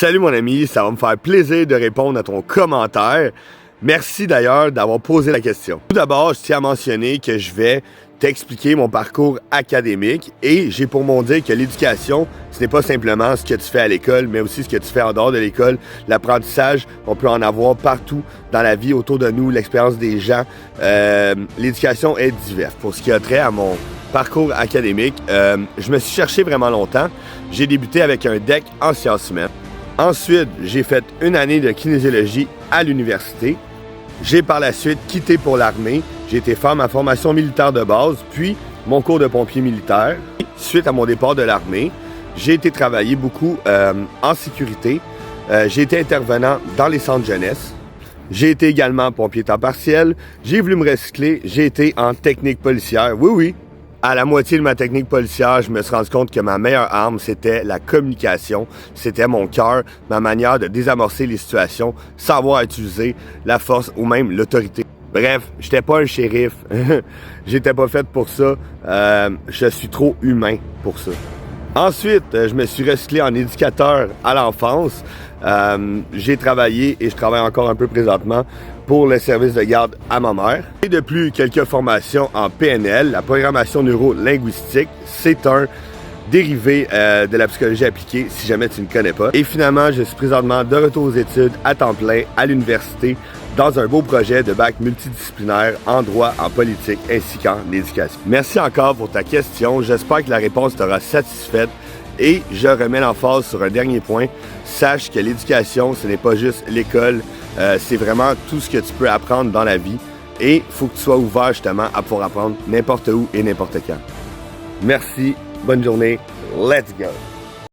Salut mon ami, ça va me faire plaisir de répondre à ton commentaire. Merci d'ailleurs d'avoir posé la question. Tout d'abord, je tiens à mentionner que je vais t'expliquer mon parcours académique et j'ai pour mon dire que l'éducation, ce n'est pas simplement ce que tu fais à l'école, mais aussi ce que tu fais en dehors de l'école. L'apprentissage, on peut en avoir partout dans la vie autour de nous, l'expérience des gens. L'éducation est diverse. Pour ce qui a trait à mon parcours académique, je me suis cherché vraiment longtemps. J'ai débuté avec un DEC en sciences humaines. Ensuite, j'ai fait une année de kinésiologie à l'université. J'ai par la suite quitté pour l'armée. J'ai été faire ma formation militaire de base, puis mon cours de pompier militaire. Suite à mon départ de l'armée, j'ai été travailler beaucoup en sécurité. J'ai été intervenant dans les centres jeunesse. J'ai été également pompier temps partiel. J'ai voulu me recycler. J'ai été en technique policière. Oui. À la moitié de ma technique policière, je me suis rendu compte que ma meilleure arme, c'était la communication. C'était mon cœur, ma manière de désamorcer les situations, savoir utiliser la force ou même l'autorité. Bref, j'étais pas un shérif. J'étais pas fait pour ça. Je suis trop humain pour ça. Ensuite, je me suis recyclé en éducateur à l'enfance. J'ai travaillé et je travaille encore un peu présentement pour le service de garde à ma mère. Et de plus, quelques formations en PNL, la programmation neuro-linguistique. C'est un dérivé de la psychologie appliquée, si jamais tu ne connais pas. Et finalement, je suis présentement de retour aux études à temps plein à l'université dans un beau projet de bac multidisciplinaire en droit, en politique ainsi qu'en éducation. Merci encore pour ta question. J'espère que la réponse t'aura satisfaite. Et je remets l'emphase sur un dernier point. Sache que l'éducation, ce n'est pas juste l'école. C'est vraiment tout ce que tu peux apprendre dans la vie. Et il faut que tu sois ouvert justement à pouvoir apprendre n'importe où et n'importe quand. Merci. Bonne journée. Let's go!